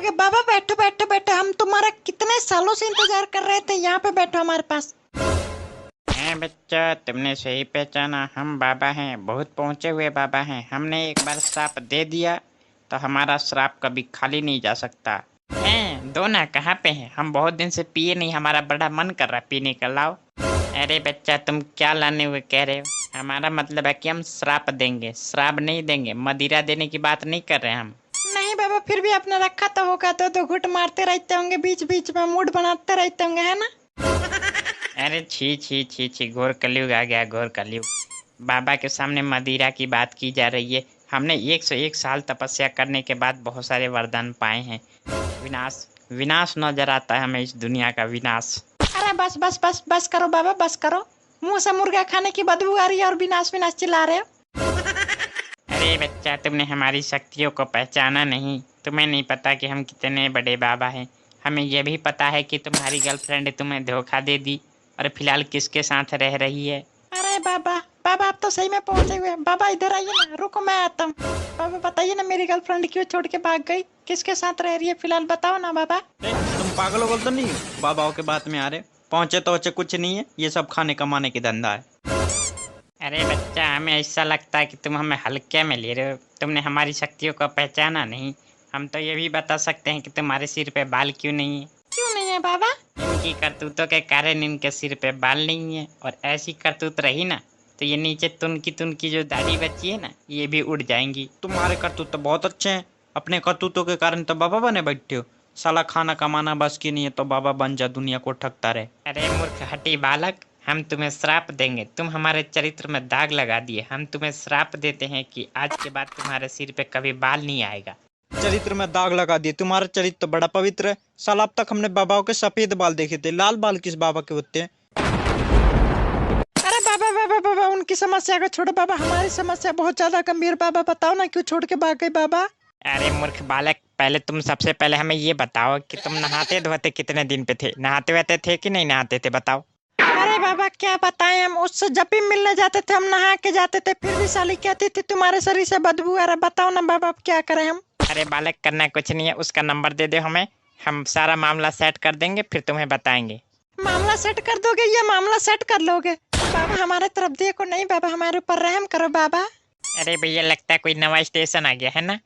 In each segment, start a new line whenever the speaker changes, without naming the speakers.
गए। बाबा बैठो बैठो बैठो, हम तुम्हारा कितने सालों से इंतजार कर रहे थे। यहाँ पे बैठो हमारे पास।
हैं बच्चा, तुमने सही पहचाना, हम बाबा हैं, बहुत पहुँचे हुए बाबा हैं। हमने एक बार श्राप दे दिया तो हमारा श्राप कभी खाली नहीं जा सकता। हैं दो ना, कहाँ पे हैं? हम बहुत दिन से पिए नहीं, हमारा बड़ा मन कर रहा है पीने का, लाओ। अरे बच्चा, तुम क्या लाने हुए कह रहे हो? हमारा मतलब है कि हम श्राप देंगे, श्राप नहीं देंगे। मदिरा देने की बात नहीं कर रहे हम।
नहीं बाबा, फिर भी आपने रखा तो होगा, तो घुट मारते रहते होंगे, बीच बीच में मूड बनाते रहते होंगे, है ना?
अरे छी छी छी छी, घोर कलयुग आ गया, घोर कलयुग। बाबा के सामने मदिरा की बात की जा रही है। हमने 101 साल तपस्या करने के बाद बहुत सारे वरदान पाए हैं। विनाश विनाश नजर आता है हमें, इस दुनिया का विनाश।
अरे बस बस बस बस करो बाबा, बस करो। मुंह से मुर्गा खाने की बदबू आ रही है और विनाश विनाश चिल्ला रहे हो।
अरे बच्चा, तुमने हमारी शक्तियों को पहचाना नहीं। तुम्हें नहीं पता कि हम कितने बड़े बाबा हैं। हमें यह भी पता है कि तुम्हारी गर्लफ्रेंड तुम्हें धोखा दे दी और फिलहाल किसके साथ रह रही है।
अरे बाबा, बाबा आप तो सही में पहुंचे हुए हैं। बाबा इधर आइए ना, रुको मैं आता हूँ। बाबा बताइए ना, मेरी गर्लफ्रेंड क्यों छोड़ के भाग गई? किसके साथ रह रही है फिलहाल, बताओ ना बाबा।
तुम पागल हो तो नहीं हो? बाबाओं के बात में आ रहे पहुंचे तो वच्चे कुछ नहीं है, ये सब खाने कमाने की धंधा है।
अरे बच्चा, हमें ऐसा लगता है कि तुम हमें हल्के में ले रहे हो। तुमने हमारी शक्तियों को पहचाना नहीं। हम तो ये भी बता सकते हैं कि तुम्हारे सिर पे बाल क्यों नहीं है।
क्यों नहीं है बाबा?
इनकी करतूतों के कारण इनके सिर पे बाल नहीं है, और ऐसी करतूत रही ना तो ये नीचे तुनकी तुनकी जो दाढ़ी बची है ना, ये भी उड़ जाएंगी।
तुम्हारे करतूत तो बहुत अच्छे हैं, अपने करतूतों के कारण तो बाबा बने बैठे हो। साला खाना कमाना बस की नहीं है तो बाबा बन जा, दुनिया को ठगता रहे।
अरे मूर्ख हठी बालक, हम तुम्हें श्राप देंगे। तुम हमारे चरित्र में दाग लगा दिए। हम तुम्हें श्राप देते हैं कि आज के बाद तुम्हारे सिर पे कभी बाल नहीं आएगा।
चरित्र में दाग लगा दिए? तुम्हारा चरित्र तो बड़ा पवित्र है। साला अब तक हमने बाबाओं के सफेद बाल देखे थे, लाल बाल किस बाबा के होते हैं?
अरे बाबा बाबा बाबा, उनकी समस्या को छोड़ो बाबा, हमारी समस्या बहुत ज्यादा गंभीर। बाबा बताओ ना, क्यों छोड़ के भाग गई बाबा?
अरे मूर्ख बालक, पहले तुम सबसे पहले हमें ये बताओ कि तुम नहाते धोते कितने दिन पे थे? नहाते वहते थे कि नहीं नहाते थे, बताओ।
अरे बाबा क्या बताएं, हम उससे जब भी मिलने जाते थे हम नहा के जाते थे, फिर भी साली कहती थी तुम्हारे शरीर से बदबू आ रहा। बताओ ना बाबा, अब क्या करें हम?
अरे बालक, करना कुछ नहीं है, उसका नंबर दे दो हमें, हम सारा मामला सेट कर देंगे, फिर तुम्हें बताएंगे।
मामला सेट कर दोगे? ये मामला सेट कर लोगे? बाबा हमारे तरफ देखो, नहीं बाबा हमारे ऊपर रहम करो बाबा।
अरे भैया, लगता है कोई नया स्टेशन आ गया है ना।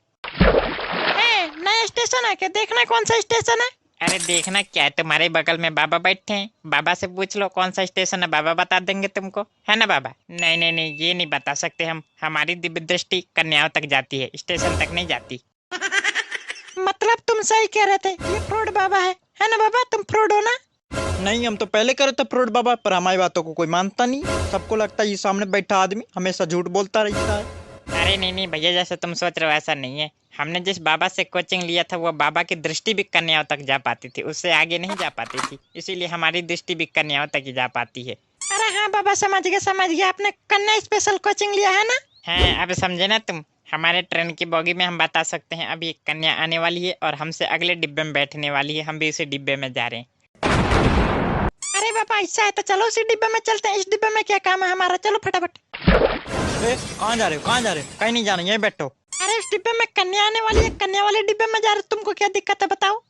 नया स्टेशन है क्या? देखना कौन सा स्टेशन है।
अरे देखना क्या है, तुम्हारे बगल में बाबा बैठे हैं। बाबा से पूछ लो कौन सा स्टेशन है, बाबा बता देंगे तुमको, है ना बाबा? नहीं नहीं नहीं, ये नहीं बता सकते हम। हमारी दिव्य दृष्टि कन्याओं तक जाती है, स्टेशन तक नहीं जाती।
मतलब तुम सही कह रहे थे, ये फ्रॉड बाबा है ना बाबा? तुम फ्रॉड हो ना?
नहीं, हम तो पहले करे थे फ्रॉड बाबा, पर हमारी बातों को कोई मानता नहीं। सबको लगता है ये सामने बैठा आदमी हमेशा झूठ बोलता रहता है।
अरे नहीं नहीं भैया, जैसे तुम सोच रहे हो ऐसा नहीं है। हमने जिस बाबा से कोचिंग लिया था वो बाबा की दृष्टि भी कन्याओं तक जा पाती थी, उससे आगे नहीं जा पाती थी, इसीलिए हमारी दृष्टि भी कन्याओं तक ही जा पाती है।
अरे हाँ बाबा, समझ गया समझ गया, आपने कन्या स्पेशल कोचिंग लिया है ना?
हाँ, अब समझे ना तुम। हमारे ट्रेन की बोगी में हम बता सकते हैं अभी एक कन्या आने वाली है और हमसे अगले डिब्बे में बैठने वाली है। हम भी उसी डिब्बे में जा रहे हैं।
अरे बाबा ऐसा है तो चलो उसी डिब्बे में चलते हैं। इस डिब्बे में क्या काम है हमारा? चलो फटाफट।
कहाँ जा रहे हो, कहाँ जा रहे हो? कहीं नहीं जाना, यहीं बैठो।
अरे इस डिब्बे में कन्या आने वाली है, कन्या वाले डिब्बे में जा रहे, तुमको क्या दिक्कत है बताओ?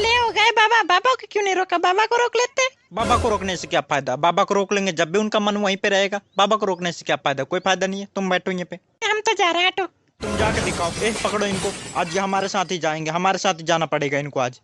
ले हो गए बाबा, बाबा को क्यों नहीं रोका? बाबा को रोक लेते।
बाबा को रोकने से क्या फायदा? बाबा को रोक लेंगे जब भी उनका मन वहीं पे रहेगा। बाबा को रोकने से क्या फायदा? कोई फायदा नहीं है, तुम बैठो यहीं पे।
हम तो जा रहे हैं, हटो।
तुम जाके दिखाओ। पकड़ो इनको, आज ये हमारे साथ ही जाएंगे, हमारे साथ ही जाना पड़ेगा इनको आज।